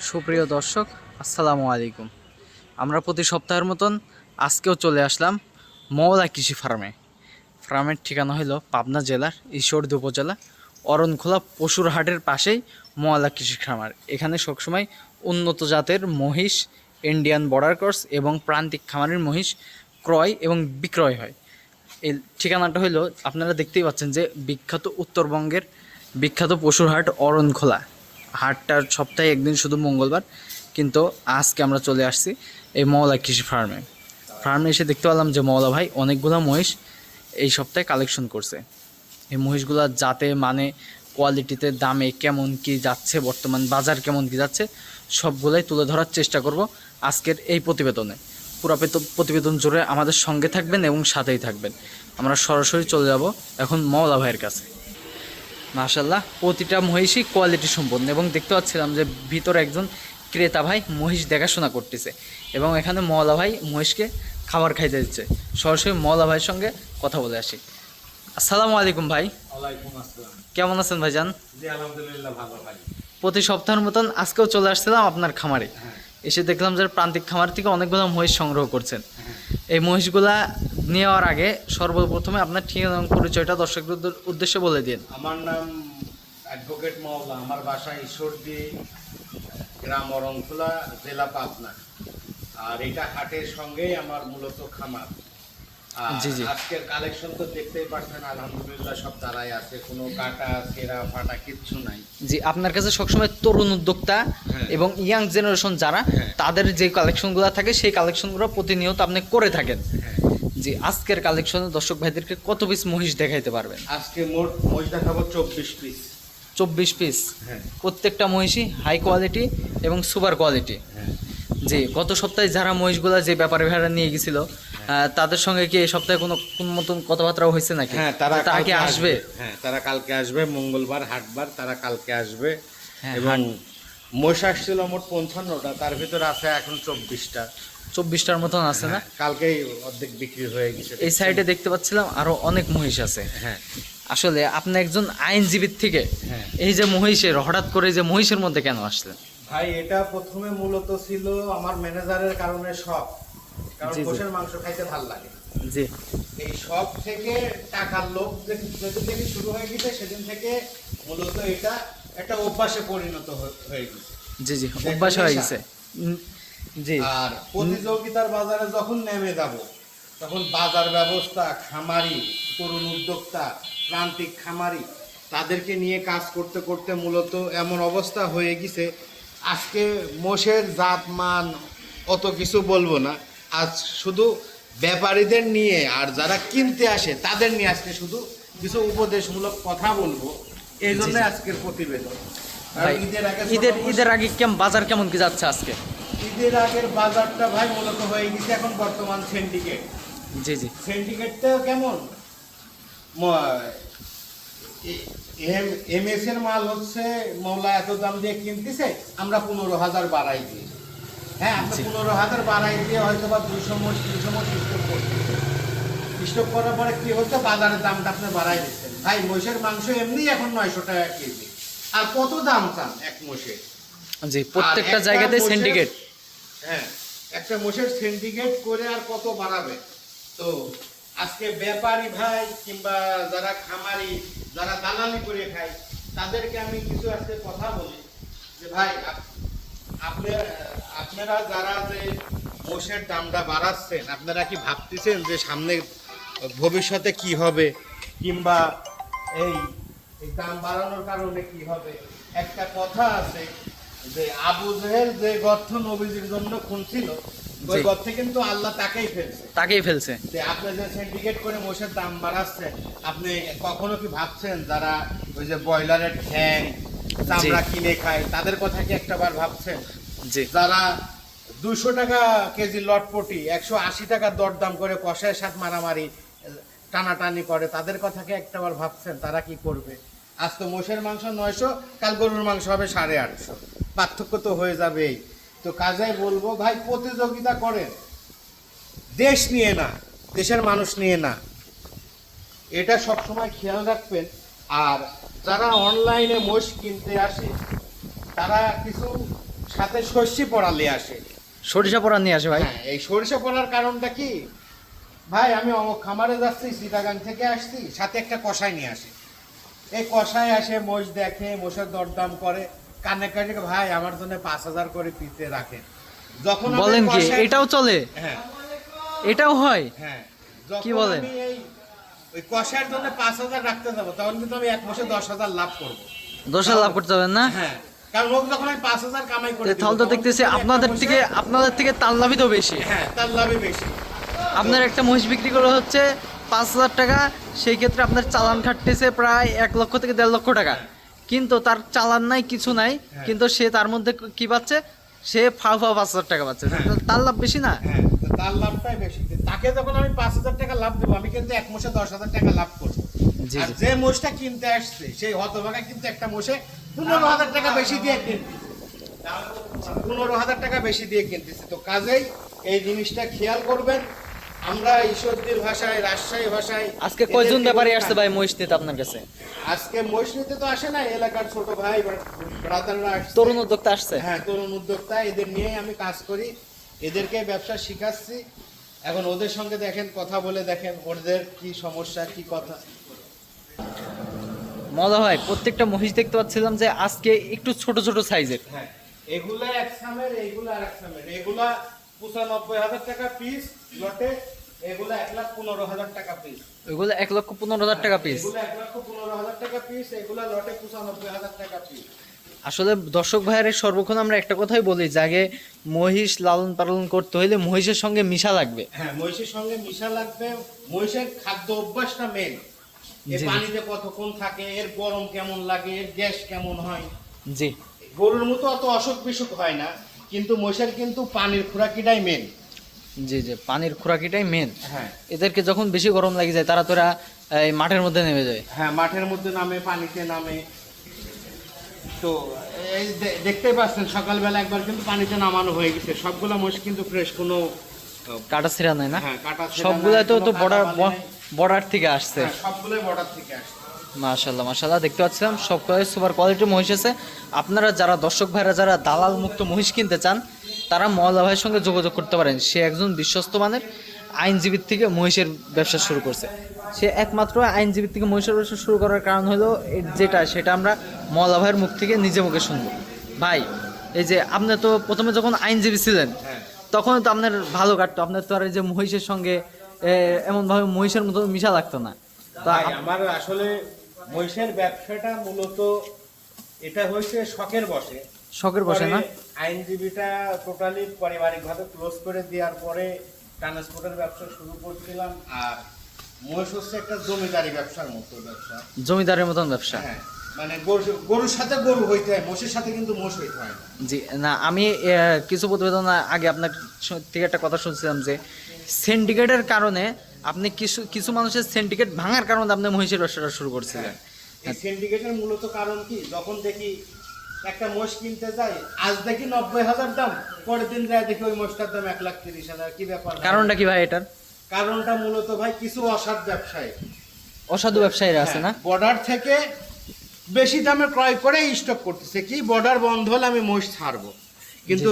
সুপ্রিয় দর্শক, আসসালামু আলাইকুম। আমরা প্রতি সপ্তাহের মতন আজকেও চলে আসলাম মওলা কৃষি ফার্মের ঠিকানা হলো পাবনা জেলার ঈশ্বরদী উপজেলা অরণখোলা পশুর হাটের পাশেই মওলা কৃষি খামার। এখানে সবসময় উন্নত জাতের মহিষ, ইন্ডিয়ান বর্ডার ক্রস এবং প্রান্তিক খামারের মহিষ ক্রয় এবং বিক্রয় হয়। এই ঠিকানাটা হলো, আপনারা দেখতেই পাচ্ছেন যে বিখ্যাত উত্তরবঙ্গের বিখ্যাত পশুর হাট অরণখোলা। হাটটার সপ্তাহে একদিন শুধু মঙ্গলবার, কিন্তু আজকে আমরা চলে আসছি এই মওলা কৃষি ফার্মে এসে দেখতে পেলাম যে মওলা ভাই অনেকগুলো মহিষ এই সপ্তাহে কালেকশন করছে। এই মহিষগুলো জাতে, মানে, কোয়ালিটিতে, দামে কেমন কি যাচ্ছে, বর্তমান বাজার কেমন কি যাচ্ছে, সবগুলোই তুলে ধরার চেষ্টা করব আজকের এই প্রতিবেদনে। পুরো প্রতিবেদন জুড়ে আমাদের সঙ্গে থাকবেন এবং সাথেই থাকবেন। আমরা সরাসরি চলে যাব এখন মওলা ভাইয়ের কাছে। মাশাল্লাহ, প্রতিটা মহিষই কোয়ালিটি সম্পন্ন এবং দেখতে পাচ্ছিলাম যে ভিতরে একজন ক্রেতা ভাই মহিষ দেখাশোনা করতেছে এবং এখানে মওলা ভাই মহিষকে খাবার খাইতে দিচ্ছে। সরাসরি মওলা ভাইয়ের সঙ্গে কথা বলে আসি। আসসালামু আলাইকুম ভাই। ওয়ালাইকুম আসসালাম। কেমন আছেন ভাইজান? জি আলহামদুলিল্লাহ ভালো ভাই। প্রতি সপ্তাহের মতন আজকেও চলে আসছিলাম আপনার খামারে। হ্যাঁ। এসে দেখলাম যে প্রান্তিক খামার থেকে অনেকগুলো মহিষ সংগ্রহ করছেন। হ্যাঁ। এই মহিষগুলা নেওয়ার আগে সর্বপ্রথমে আপনার ঠিকানা এবং পরিচয়টা দর্শকদের উদ্দেশ্যে বলে দিন। আমার নাম অ্যাডভোকেট মওলা, আমার বাসা ঈশ্বরদী, গ্রাম অরণখোলা, জেলা পাবনা। আর এটা হাটের সঙ্গেই আমার মূলত খামার। আর জি, জি। আজকের কালেকশন তো দেখতেই পাচ্ছেন, আলহামদুলিল্লাহ সব তারাই আছে, কোনো কাটা ছেঁড়া ফাটা কিচ্ছু নাই। জি, আপনার কাছে সবসময় তরুণ উদ্যোক্তা হ্যাঁ। এবং ইয়াং জেনারেশন যারা, হ্যাঁ। তাদের যে কালেকশনগুলো থাকে সেই কালেকশনগুলো প্রতিনিয়ত আপনি করে থাকেন। হ্যাঁ। জি, আজকের কালেকশনে দর্শক ভাইদেরকে কত পিস মহিষ দেখাইতে পারবেন? আজকে মোট মহিষ দেখাবো 24 পিস। 24 পিস। হ্যাঁ। প্রত্যেকটা মহিষই হাই কোয়ালিটি এবং সুপার কোয়ালিটি। হ্যাঁ। জি, গত সপ্তাহে যারা মহিষগুলো যে ব্যাপারে ভাড়া নিয়ে গেছিল, তাদের সঙ্গে কি এই সপ্তাহে কোনো কোন মতন কথাবার্তা হয়েছে নাকি? হ্যাঁ, তারা কি কালকে আসবে? হ্যাঁ, তারা কালকে আসবে, মঙ্গলবার হাটবার, তারা কালকে আসবে। হ্যাঁ, এবং মোষ আসছিল মোট 55টা, তার ভিতরে আছে এখন 24টা। 24টার মতন আছে না? হ্যাঁ, কালকেই অর্ধেক বিক্রি হয়ে গেছে। এই সাইডে দেখতে পাচ্ছিলাম আরো অনেক মহিষ আছে। হ্যাঁ। আসলে আপনি একজন আইনজীবীর থেকে হ্যাঁ। এই যে মহিষের, হঠাৎ করে যে মহিষের মধ্যে কেন আসলেন? ভাই, এটা প্রথমে মূলত ছিল আমার ম্যানেজারের কারণে শখ, কারণ জি, জি। মোষের মাংস খাইতে ভালো লাগে। জি, এই শখ থেকে টাকার লোভ যেদিন থেকে শুরু হয়ে গেছে, সেদিন থেকে মূলত এটা একটা অভ্যাসে পরিণত হয়ে গেছে। জি, জি, অভ্যাস হয়ে গেছে। জি, আর প্রতিযোগিতার বাজারে যখন নেমে যাব, তখন বাজার ব্যবস্থা, খামারি, তরুণ উদ্যোক্তা, প্রান্তিক খামারি, তাদেরকে নিয়ে কাজ করতে করতে মূলত এমন অবস্থা হয়ে গেছে, আজকে মোষের জাত মান অত কিছু বলবো না, আজ শুধু ব্যাপারীদের নিয়ে আর যারা কিনতে আসে তাদের নিয়ে আজকে শুধু কিছু উপদেশমূলক কথা বলবো। এই জন্য আজকের প্রতিবেদন। আর ভাই, ঈদের আগে বাজার কেমন কি যাচ্ছে আজকে? ঈদের আগের বাজারটা ভাই মূলত হয়ে গেছে এখন বর্তমান সিন্ডিকেট। জি, জি। সিন্ডিকেটটা কেমন, এমএস এর মাল হচ্ছে মওলা এত দাম দিয়ে কিনতেছে, আমরা 15,000 বাড়াই দিই। হ্যাঁ, আমরা 15,000 বাড়াই দিয়ে হয়তো বা 200 মোট 300 মোট স্টক করতেছি। স্টক করার পরে কি হচ্ছে, বাজারের দামটা আপনি বাড়াই দিচ্ছেন। ভাই, মোষের মাংস এমনি এখন 900 টাকা কেজি, আর কত দাম চান এক মোষের? জি, প্রত্যেকটা জায়গাতে সিন্ডিকেট। হ্যাঁ, একটা মোষের সিন্ডিকেট করে আর কত বাড়াবে? তো আজকে ব্যাপারী ভাই কিংবা যারা খামারি, যারা দালালি করে খায়, তাদেরকে আমি কিছু আজকে কথা বলি যে ভাই, আপনারা যারা যে মোষের দামটা বাড়াচ্ছেন, আপনারা কি ভাবতেছেন যে সামনে ভবিষ্যতে কি হবে, কিংবা এই এই দাম বাড়ানোর কারণে কি হবে? একটা কথা আছে যে আবু জেহেল যে গর্ত নবীজির জন্য খুঁজছিল, ওই জি। গর্তে কিন্তু আল্লাহ তাকেই ফেলছে। যে আপনি যে সিন্ডিকেট করে মোষের দাম বাড়াচ্ছেন, আপনি কখনো কি ভাবছেন যারা ওই যে ব্রয়লারের ঠ্যাং চামড়া কিনে খায়, তাদের কথা কি একটাবার ভাবছেন? জি, যারা 200 টাকা কেজি লটপটি 180 টাকা দরদাম করে কষায় সাথ মারামারি টানাটানি করে, তাদের কথা কি একটাবার ভাবছেন তারা কি করবে? আজ তো মোষের মাংস 900, কাল গরুর মাংস হবে 850, পার্থক্য তো হয়ে যাবেই। তো কাজেই বলবো ভাই, প্রতিযোগিতা করেন, দেশ নিয়ে না, দেশের মানুষ নিয়ে না, এটা সবসময় খেয়াল রাখবেন। আর যারা অনলাইনে মোষ কিনতে আসে, তারা কিছু সাথে সর্ষে পড়ালে আসে। সরিষা পোড়া নিয়ে আসে ভাই? হ্যাঁ, এই সরিষা পড়ার কারণটা কি ভাই, আমি অমুক খামারে যাচ্ছি, চিটাগাং থেকে আসছি, সাথে একটা কষাই নিয়ে আসে। এই কষাই আসে, মোষ দেখে, মোষের দরদাম করে, কানে কানে ভাই আমার জন্য 5,000 করে পিতে রাখে। যখন আমি বলেন কি কষাই- এটাও চলে? হ্যাঁ এটাও হয়? হ্যাঁ, কি যখন বলেন? আমি এই ওই কষাইয়ের জন্য 5,000 রাখতে যাবো, তখন কিন্তু আমি এক মাসে 10,000 লাভ করবো। 10,000 লাভ করতে পারবেন না? হ্যাঁ, কারণ লোক যখন আমি 5,000 কামাই করে দিব, তাহলে তো তখন দেখতেছি কিন্তু আমি আপনাদের একটা থেকে তার লাভই তো বেশি। হ্যাঁ, তার লাভই বেশি। আপনার একটা মহিষ বিক্রি করে হচ্ছে 5,000 টাকা, সেই ক্ষেত্রে আপনার চালান খাটতেছে প্রায় 1 লক্ষ থেকে 1.5 লক্ষ টাকা, কিন্তু তার চালান নাই, কিছু নাই, কিন্তু সে তার মধ্যে কি পাচ্ছে, সে ফাও 5,000 টাকা পাচ্ছে। তার লাভ বেশি না? হ্যাঁ, তো তার লাভটাই বেশি। তাকে যখন আমি 5,000 টাকা লাভ দেবো, আমি কিন্তু এক মাসে 10,000 টাকা লাভ করবো। জি, আর জি। যে মোষটা কিনতে আসছে সেই হতভাগা কিন্তু একটা মোষে 15,000 টাকা বেশি দিয়ে কিনতেছে, 15,000 টাকা বেশি দিয়ে কিনতেছে। তো কাজেই এই জিনিসটা খেয়াল করবেন। আমরা ঈশ্বরদীর ভাষায়, রাজশাহী ভাষায় আজকে কয়জন এদেরকে ব্যাপারী বলি আসছে ভাই মহিষ নিতে আপনার কাছে? আজকে মহিষ নিতে তো আসে না, এলাকার ছোট ভাই ব্রাদাররা আসছে। তরুণ উদ্যোক্তা আসছে? হ্যাঁ, তরুণ উদ্যোক্তা, এদের নিয়েই আমি কাজ করি, এদেরকে ব্যবসা শিখাচ্ছি। এখন ওদের সঙ্গে দেখেন, কথা বলে দেখেন ওদের কি সমস্যা, কি কথা। মজা হয়, প্রত্যেকটা মহিষ দেখতে পাচ্ছিলাম যে আজকে একটু ছোট ছোট সাইজের। হ্যাঁ, এগুলা এক সামের, এইগুলা আর এক সামের। এগুলা 95,000 টাকা পিস লটে, এগুলা 1,15,000 টাকা পিস। ওইগুলো 1,15,000 টাকা পিস। এগুলা 1,15,000 টাকা পিস, এগুলা লটে 95,000 টাকা পিস। আসলে দর্শক ভাইয়ের সর্বক্ষণ আমরা একটা কথাই বলি যে আগে মহিষ লালন পালন করতে হইলে মহিষের সঙ্গে মিশা লাগবে। হ্যাঁ, মহিষের সঙ্গে মিশা লাগবে। মহিষের খাদ্য অভ্যাসটা মেন। এর জি, জি। পানিতে কতক্ষণ থাকে, এর গরম কেমন লাগে, এর গ্যাস কেমন হয়। জি গরুর মতো অত অসুখ বিসুখ হয় না, কিন্তু মহিষের কিন্তু পানির খোরাকিটাই মেন। জি জি, পানির খোরাকিটাই মেন। হ্যাঁ এদেরকে যখন বেশি গরম লাগে যায় তারা তোরা এই মাঠের মধ্যে নেমে যায়। হ্যাঁ, মাঠের মধ্যে নামে, পানিতে নামে। তো এই দেখতেই পাচ্ছেন সকালবেলা একবার কিন্তু পানিতে নামানো হয়ে গেছে। সবগুলা মহিষ কিন্তু ফ্রেশ, কোনো কাটা ছিঁড়া নাই না? হ্যাঁ, কাটা ছেঁড়া সবগুলাই নাই, তো কোনো তো কাটা বাঁধে নাই। বর্ডার থেকে আসছে। হ্যাঁ, সবগুলোই বর্ডার থেকে আসে। মাশাল্লাহ মাশাল্লাহ, দেখতে পাচ্ছিলাম সব সুপার কোয়ালিটির মহিষ আছে। আপনারা যারা দর্শক ভাইরা যারা দালাল মুক্ত মহিষ কিনতে চান, তারা মহল্লা ভাইয়ের সঙ্গে যোগাযোগ করতে পারেন। সে একজন বিশ্বস্ত মানের আইনজীবীর থেকে মহিষের ব্যবসা শুরু করছে। সে একমাত্র আইনজীবীর থেকে মহিষের ব্যবসা শুরু করার কারণ হলো সেটা আমরা মহল্লা ভাইয়ের মুখ থেকে নিজে মুখে শুনবো। ভাই, এই যে আপনি তো প্রথমে যখন আইনজীবী ছিলেন হ্যাঁ, তখন তো আপনার ভালো কাটতো, আপনার তো আর এই যে মহিষের সঙ্গে এমনভাবে মহিষের মতো মিশা লাগতো না। তো ভাই, আমার আসলে মহিষের ব্যবসাটা মূলত এটা হয়েছে শখের বশে। শখের বসে না? পরে আইনজীবীটা টোটালি পারিবারিকভাবে ক্লোজ করে দেওয়ার পরে ট্রান্সপোর্টের ব্যবসা শুরু করছিলাম। আর মহিষ হচ্ছে একটা জমিদারি ব্যবসার মতো ব্যবসা। জমিদারের মতন ব্যবসা। হ্যাঁ, মানে গরুর সাথে গরু হইতে হয়, মোষের সাথে কিন্তু মোষ হইতে হয় না। জি না, আমি কিছু প্রতিবেদন আগে আপনার থেকে একটা কথা শুনছিলাম যে সিন্ডিকেটের কারণে আপনি কিছু কিছু মানুষের সিন্ডিকেট ভাঙার কারণে আপনি মহিষের ব্যবসাটা শুরু করছিলেন। এই সিন্ডিকেটের মূলত কারণ কি, যখন দেখি একটা মোষ কিনতে যাই, আজ দেখি 90,000 দাম, পরের দিন যায় দেখি ওই মোষটার দাম 1,30,000। কি ব্যাপার ভাই? কারণটা কি ভাই এটার? কারণটা মূলত ভাই কিছু অসৎ ব্যবসায়ী অসাধু ব্যবসায়ীরা আছে না? বর্ডার থেকে বেশি দামে ক্রয় করে স্টক করতেছে, কি বর্ডার বন্ধ হলে আমি মোষ ছাড়বো। কিন্তু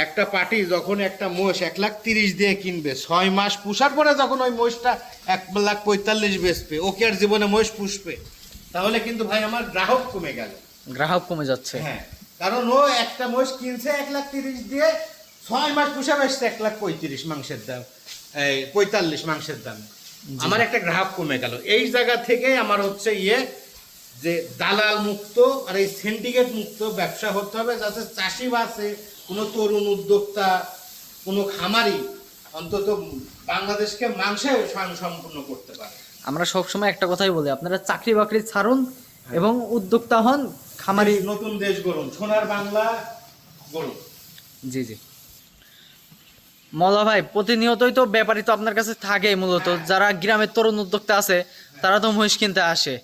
একটা পার্টি যখন একটা মোষ 1,30,000 দিয়ে কিনবে, 6 মাস পুষার পরে যখন ওই মোষটা 1,45,000 বেচবে, ওকে আর জীবনে মোষ পুষবে? তাহলে কিন্তু ভাই আমার গ্রাহক কমে গেল। গ্রাহক কমে যাচ্ছে। হ্যাঁ, কারণ ও একটা মোষ কিনছে 1,30,000 দিয়ে, 6 মাস পুষা বেচছে 1,35,000 মাংসের দাম, এই 45 মাংসের দাম। আমার একটা গ্রাহক কমে গেল। এই জায়গা থেকে আমার হচ্ছে যে দালাল মুক্ত আর এই সিন্ডিকেট মুক্ত ব্যবসা হতে হবে, যাতে চাষি বাসে কোনো তরুণ উদ্যোক্তা, কোনো খামারি অন্তত বাংলাদেশকে মাংসে স্বয়ংসম্পূর্ণ করতে পারে। আমরা সবসময় একটা কথাই বলি, আপনারা চাকরি বাকরি ছাড়ুন এবং উদ্যোক্তা হন, খামারি। নতুন দেশ গড়ুন, সোনার বাংলা গড়ুন। জি জি। মলা ভাই, প্রতিনিয়তই তো ব্যাপারী তো আপনার কাছে থাকে মূলত, যারা গ্রামের তরুণ উদ্যোক্তা আছে তারা তো মহিষ কিনতে আসে।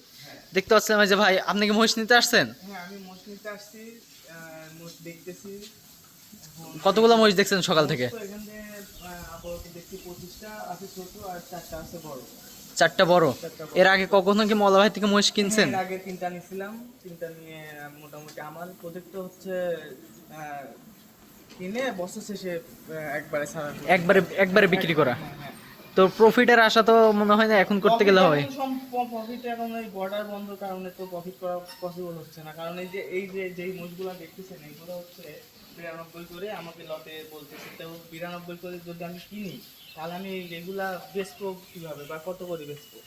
দেখতে পাচ্ছিলাম এই যে ভাই, আপনি কি মহিষ নিতে আসছেন? হ্যাঁ, আমি মোষ নিতে আসছি, মোষ দেখতেছি। কতগুলো মহিষ দেখছেন সকাল থেকে? তো এখানে আপাতত দেখছি 25টা আছে ছোট আর 4টা আছে বড়। 4টা বড়। এর আগে কখনো কি মলা ভাই থেকে মহিষ কিনছেন? এর আগে 3টা নিয়েছিলাম, 3টা নিয়ে মোটামুটি আমার প্রজেক্ট হচ্ছে কিনে বছর শেষে একবারে ছাড়া একবারে একবারে বিক্রি করা। হ্যাঁ। তো প্রফিটের আশা তো মনে হয় না এখন করতে গেলে হয়। প্রফিট এখন এই বর্ডার বন্ধর কারণে তো প্রফিট করা পসিবল হচ্ছে না, কারণ এই যে যেই মোষগুলো দেখতেছেন এইগুলো হচ্ছে 92 করে আমাকে লটে বলতেছে, তো 92 করে যদি আমি কিনি তাহলে আমি এগুলা বেচবো কিভাবে বা কত করে বেচবো?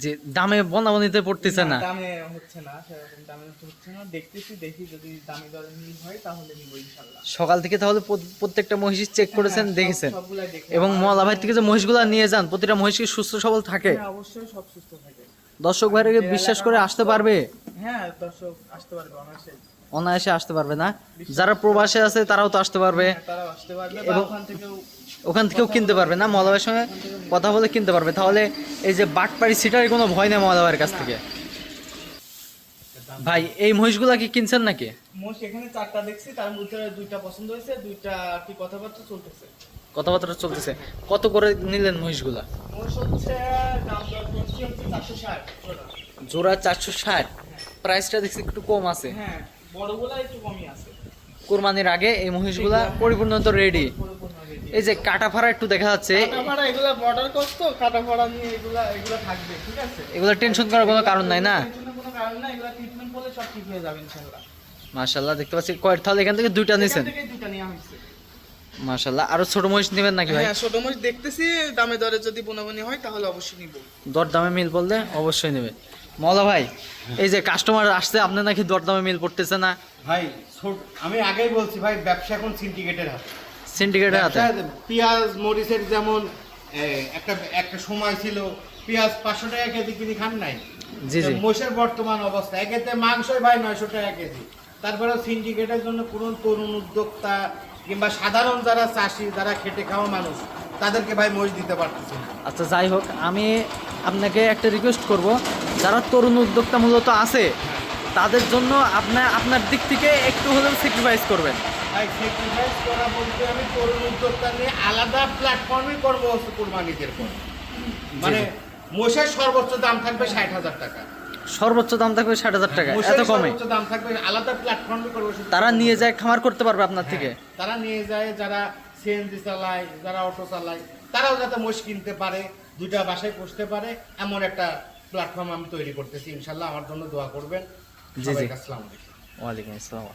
যে দামে বনাবনিতে পড়তেছে না। দামে হচ্ছে না, সেরকম দামে হচ্ছে না, দেখি যদি দামি দরে মিল হয় তাহলে নিবো ইনশাল্লাহ। সকাল থেকে তাহলে প্রত্যেকটা মহিষ চেক করেছেন, হ্যাঁ, দেখেছেন? সবগুলাই দেখলাম। এবং মহল্লা ভাই থেকে যে মহিষগুলো নিয়ে যান প্রতিটা মহিষ কি সুস্থ সবল থাকে? হ্যাঁ, অবশ্যই সব সুস্থ থাকে। দর্শক ভাইরা কি বিশ্বাস করে আসতে পারবে? হ্যাঁ, দর্শক আসতে পারবে অনায়াসে। অনায়াসে আসতে পারবে না? যারা প্রবাসে আছে তারাও তো আসতে পারবে, হ্যাঁ, তারাও আসতে পারবে বা এবং ওখান থেকেও কিনতে পারবে না? মহল্লা ভাইয়ের সঙ্গে কথা বলে কিনতে পারবে। তাহলে এই যে বাটপাড়ি সিটারের কোনো ভয় নেই মহল্লা ভাইয়ের কাছ থেকে। ভাই এই মহিষগুলা কি কিনছেন নাকি? মোষ এখানে 4টা দেখছি, তার মধ্যে 2টা পছন্দ হয়েছে, 2টা আর কি কথাবার্তা চলতেছে। কথাবার্তা চলতেছে। কত করে নিলেন মহিষগুলা? মোষ হচ্ছে দাম দর করছি হচ্ছে 460 জোড়া। জোড়া 460। প্রাইসটা দেখছি একটু কম আছে। হ্যাঁ, বড়গুলা একটু কমই আছে। কুরবানির আগে এই মহিষগুলা পরিপূর্ণ তো রেডি। পরিপূর্ণ ready। এই যে কাটা ফাড়া একটু দেখা যাচ্ছে, কাটাফাড়া এগুলা বর্ডার ক্রস তো, কাটাফাড়া নিয়ে এগুলা থাকবে, ঠিক আছে? এগুলো টেনশন করার কোনো কারণ নাই না? টেনশনের কোনো কারণ নাই, এগুলা ট্রিটমেন্ট করলে সব ঠিক হয়ে যাবে ইনশাআল্লাহ। মাশাআল্লাহ, দেখতে পাচ্ছি কয়েক, তাহলে এখান থেকে দুইটা নিছেন? এখান থেকে 2টা নেওয়া হয়েছে। মাশাআল্লাহ। আরো ছোট মহিষ নেবেন নাকি ভাই? হ্যাঁ, ছোট মোষ দেখতেছি, দামে দরে যদি বোনাবনি হয় তাহলে অবশ্যই নিব। দর দামে মিল পড়লে অবশ্যই নেবে। মওলা ভাই, এই যে কাস্টমার আসছে, আপনি নাকি দর দামে মিল পড়তেছে না? ভাই আমি আগেই বলছি ভাই, ব্যবসা এখন সিন্ডিকেটের হাতে। সিন্ডিকেটের হাতে। ব্যবসা, পেঁয়াজ মরিচের যেমন একটা একটা সময় ছিল পেঁয়াজ 500 টাকা কেজি কিনে খান নাই। জি জি। মোষের বর্তমান অবস্থা, একেতে মাংসই ভাই 900 টাকা কেজি। তারপরে সিন্ডিকেটের জন্য কোন তরুণ উদ্যোক্তা কিংবা সাধারণ যারা চাষি, যারা খেটে খাওয়া মানুষ, তাদেরকে ভাই মোষ দিতে পারতেছে না। আচ্ছা যাই হোক, আমি আপনাকে একটা রিকোয়েস্ট করব, যারা তরুণ উদ্যোক্তা মূলত আছে তাদের জন্য আপনার দিক থেকে একটু হলেও স্যাক্রিফাইস করবেন। ভাই স্যাক্রিফাইস করা বলতে আমি তরুণ উদ্যোক্তা নিয়ে আলাদা প্ল্যাটফর্মে কর্মসূচি কুরবানিদের পর, মানে মোষের সর্বোচ্চ দাম থাকবে 60,000 টাকা। সর্বোচ্চ দাম থাকবে 60,000 টাকা, এত কমে? সর্বোচ্চ দাম থাকবে, আলাদা প্ল্যাটফর্মে কর্মসূচি। তারা নিয়ে যায় খামার করতে পারবে আপনার থেকে? তারা নিয়ে যায়, যারা সিএনজি চালায়, যারা অটো চালায়, তারাও যাতে মোষ কিনতে পারে, 2টা বাসায় পুষতে পারে, এমন একটা প্ল্যাটফর্ম আমি তৈরি করতেছি। ইনশাল্লাহ আমার জন্য দোয়া করবেন। জি জি। আসসালামু আলাইকুম। ওয়ালাইকুম আসসালাম।